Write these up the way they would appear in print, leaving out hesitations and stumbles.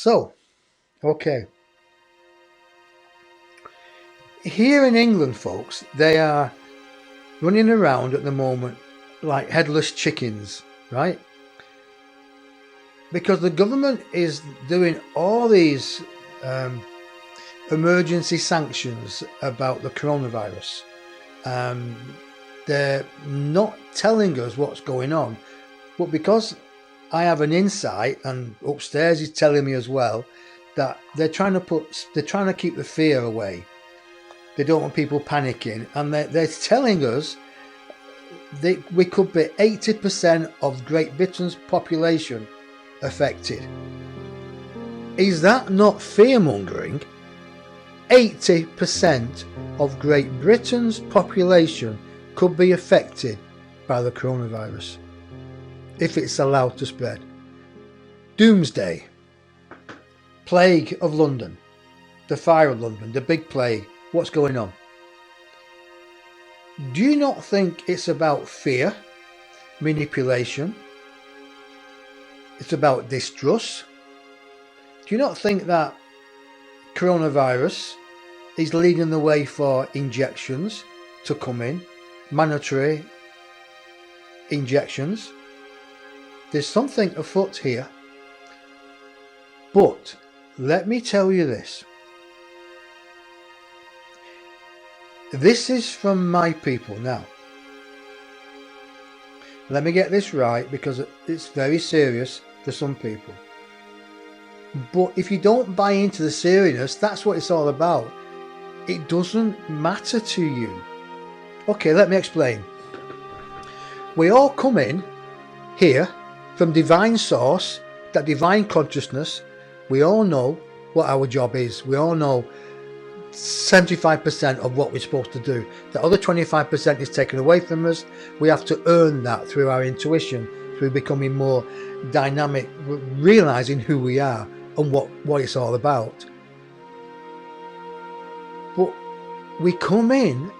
So, okay. Here in England, folks, they are running around at the moment like headless chickens, right? Because the government is doing all these emergency sanctions about the coronavirus. They're not telling us what's going on, but because I have an insight, and upstairs is telling me as well, that they're trying to keep the fear away. They don't want people panicking, and they're telling us that we could be 80% of Great Britain's population affected. Is that not fear-mongering? 80% of Great Britain's population could be affected by the coronavirus if it's allowed to spread. Doomsday, plague of London, the fire of London, the big plague. What's going on? Do you not think it's about fear, manipulation? It's about distrust? Do you not think that coronavirus is leading the way for injections to come in, mandatory injections? There's something afoot here. But let me tell you this. This is from my people now. Let me get this right, because it's very serious for some people. But if you don't buy into the seriousness, that's what it's all about. It doesn't matter to you. Okay, let me explain. We all come in here from divine source, that divine consciousness. We all know what our job is. We all know 75% of what we're supposed to do. The other 25% is taken away from us. We have to earn that through our intuition, through becoming more dynamic, realizing who we are and what it's all about. But we come in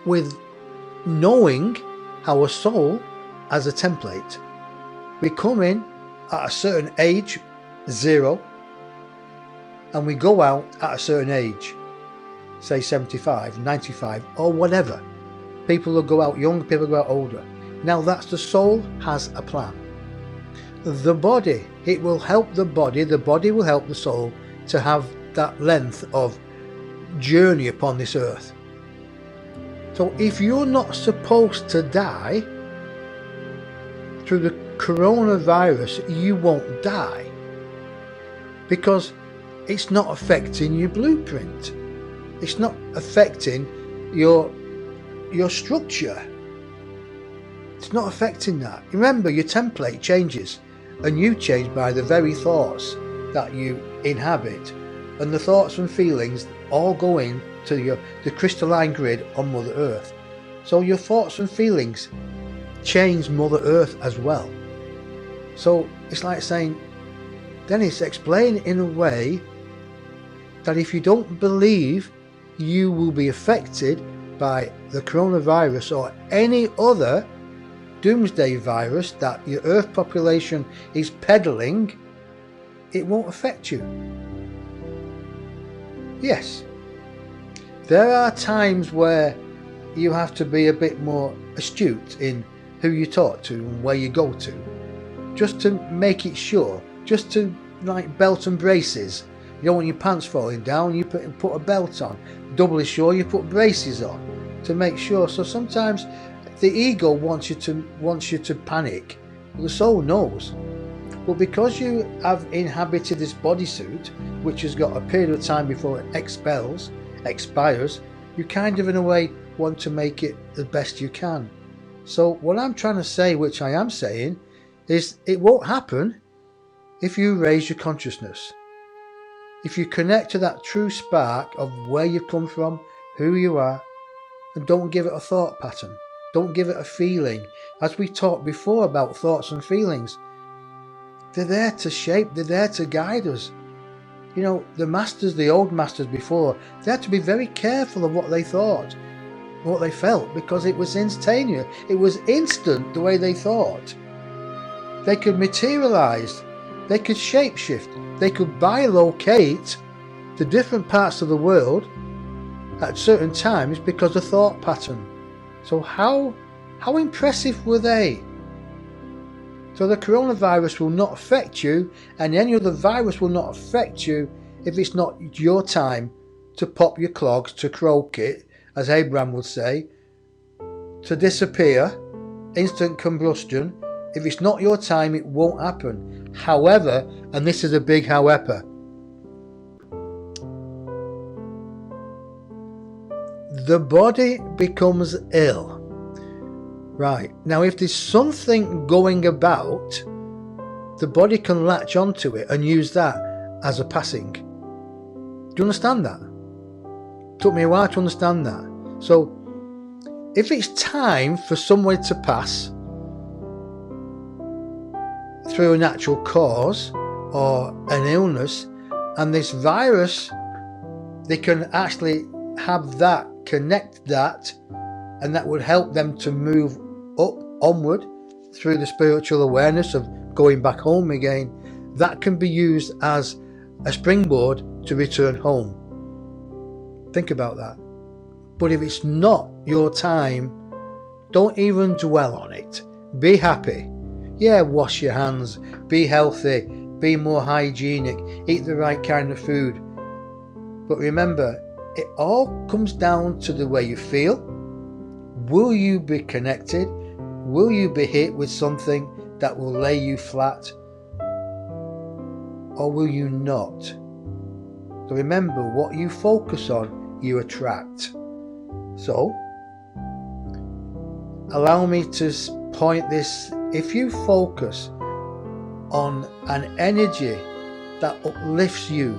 with knowing our soul as a template. We come in at a certain age, 0, and we go out at a certain age, say 75, 95, or whatever. People will go out young, people will go out older. Now that's the soul has a plan. The body, it will help the body will help the soul to have that length of journey upon this earth. So if you're not supposed to die through the coronavirus, you won't die, because it's not affecting your blueprint. It's not affecting your structure. It's not affecting that. Remember, your template changes, and you change by the very thoughts that you inhabit, and the thoughts and feelings all go into the crystalline grid on Mother Earth. So your thoughts and feelings change Mother Earth as well. So it's like saying, Dennis, explain in a way that if you don't believe you will be affected by the coronavirus or any other doomsday virus that your Earth population is peddling, it won't affect you. Yes, there are times where you have to be a bit more astute in who you talk to and where you go to, just to make it sure, just to like belt and braces. You don't want your pants falling down, you put a belt on. Doubly sure, you put braces on to make sure. So sometimes the ego wants you to panic. The soul knows. But because you have inhabited this bodysuit, which has got a period of time before it expires, you kind of in a way want to make it the best you can. So what I'm trying to say, which I am saying, is it won't happen if you raise your consciousness. If you connect to that true spark of where you've come from, who you are, and don't give it a thought pattern, don't give it a feeling. As we talked before about thoughts and feelings, they're there to shape, they're there to guide us. You know, the masters, the old masters before, they had to be very careful of what they thought, what they felt, because it was instantaneous. It was instant the way they thought. They could materialize, they could shapeshift. they could bilocate the different parts of the world at certain times because of thought pattern. So how impressive were they? So the coronavirus will not affect you, and any other virus will not affect you if it's not your time to pop your clogs, to croak it, as Abraham would say, to disappear, instant combustion. If it's not your time, it won't happen. However, and this is a big however, the body becomes ill. Right, now if there's something going about, the body can latch onto it and use that as a passing. Do you understand that? Took me a while to understand that. So if it's time for someone to pass through a natural cause or an illness, and this virus, they can actually have that, connect that, and that would help them to move up, onward, through the spiritual awareness of going back home again. That can be used as a springboard to return home. Think about that. But if it's not your time, don't even dwell on it. Be happy. Yeah, wash your hands, be healthy, be more hygienic, eat the right kind of food. But remember, it all comes down to the way you feel. Will you be connected? Will you be hit with something that will lay you flat? Or will you not? So remember, what you focus on, you attract. So, allow me to point this. If you focus on an energy that uplifts you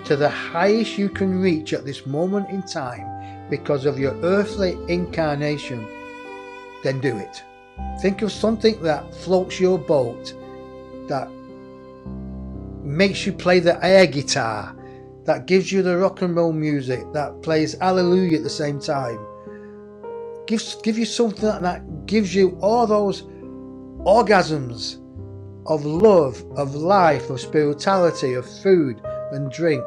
to the highest you can reach at this moment in time because of your earthly incarnation, then do it. Think of something that floats your boat, that makes you play the air guitar, that gives you the rock and roll music, that plays hallelujah at the same time. Give you something that gives you all those orgasms of love, of life, of spirituality, of food and drink.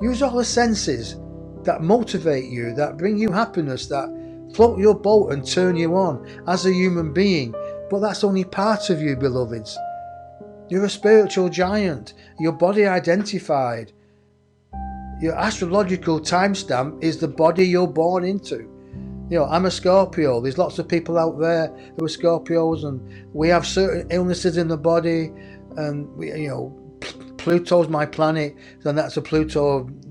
Use all the senses that motivate you, that bring you happiness, that float your boat and turn you on as a human being. But that's only part of you, beloveds. You're a spiritual giant. Your body identified. Your astrological timestamp is the body you're born into. You know, I'm a Scorpio. There's lots of people out there who are Scorpios, and we have certain illnesses in the body, and Pluto's my planet, and that's a Pluto of,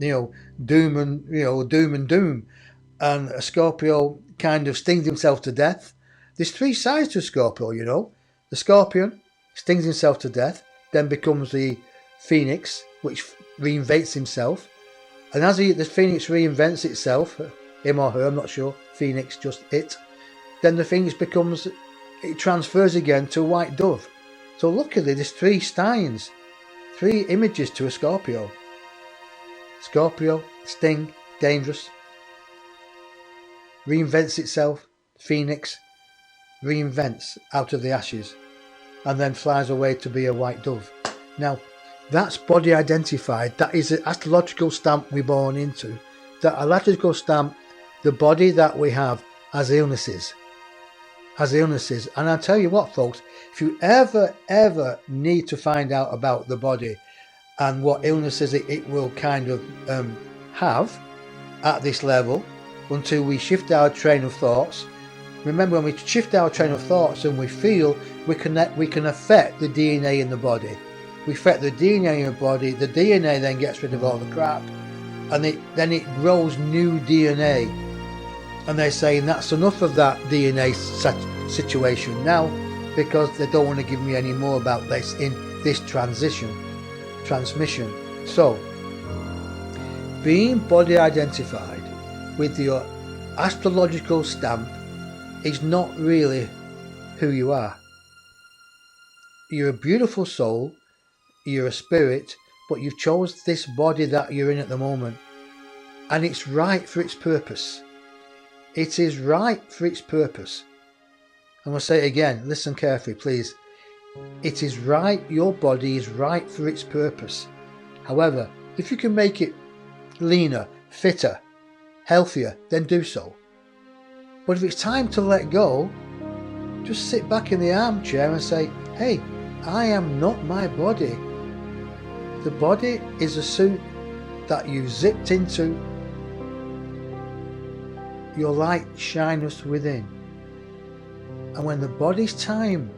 doom and doom. And a Scorpio kind of stings himself to death. There's three sides to Scorpio, The Scorpion stings himself to death, then becomes the Phoenix, which reinvents himself. And as the Phoenix reinvents itself, him or her, I'm not sure, Phoenix, just it, then the Phoenix it transfers again to a white dove. So luckily there's three signs, three images to a Scorpio. Scorpio, sting, dangerous, reinvents itself, Phoenix, reinvents out of the ashes, and then flies away to be a white dove. Now, that's body identified. That is the astrological stamp we're born into. That astrological stamp, the body that we have as illnesses. And I'll tell you what, folks, if you ever need to find out about the body and what illnesses it will kind of have at this level, until we shift our train of thoughts. Remember, when we shift our train of thoughts and we feel, we can affect the DNA in the body. We affect the DNA in the body. The DNA then gets rid of all the crap, and then it grows new DNA. And they're saying that's enough of that DNA situation now, because they don't want to give me any more about this in this transmission. So, being body identified with your astrological stamp is not really who you are. You're a beautiful soul, you're a spirit, but you've chose this body that you're in at the moment, and it's right for its purpose. It is right for its purpose. I'm going to say it again, listen carefully please. It is right, your body is right for its purpose. However, if you can make it leaner, fitter, healthier, then do so. But if it's time to let go, just sit back in the armchair and say, hey, I am not my body. The body is a suit that you zipped into. Your light shineth within. And when the body's time,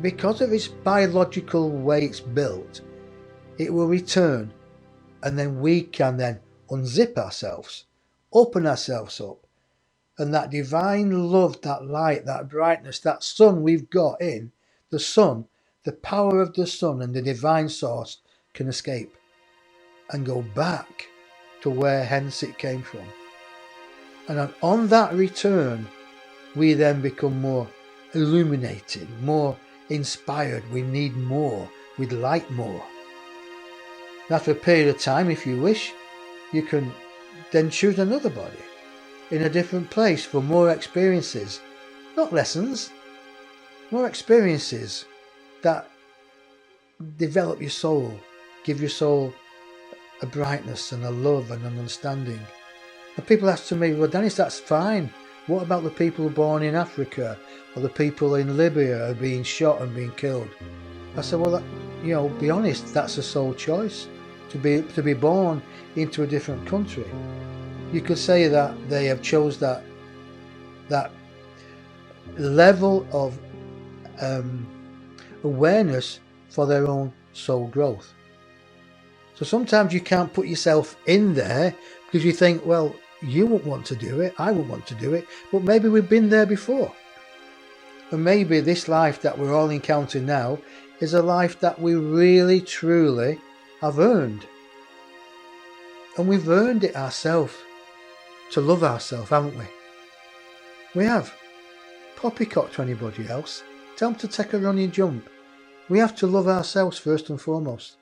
because of its biological way it's built, it will return, and then we can then unzip ourselves, open ourselves up, and that divine love, that light, that brightness, that sun we've got in, the sun, the power of the sun and the divine source can escape and go back to where hence it came from. And on that return, we then become more illuminated, more inspired. We need more, we'd like more. After a period of time, if you wish, you can then choose another body in a different place for more experiences, not lessons, more experiences that develop your soul, give your soul a brightness and a love and an understanding. And people ask to me, well, Dennis, that's fine. What about the people born in Africa or the people in Libya are being shot and being killed? I said, well, be honest, that's a soul choice to be born into a different country. You could say that they have chose that level of awareness for their own soul growth. So sometimes you can't put yourself in there because you think, well, you won't want to do it, I won't want to do it, but maybe we've been there before. And maybe this life that we're all encountering now is a life that we really, truly have earned. And we've earned it ourselves, to love ourselves, haven't we? We have. Poppycock to anybody else. Tell them to take a running jump. We have to love ourselves first and foremost.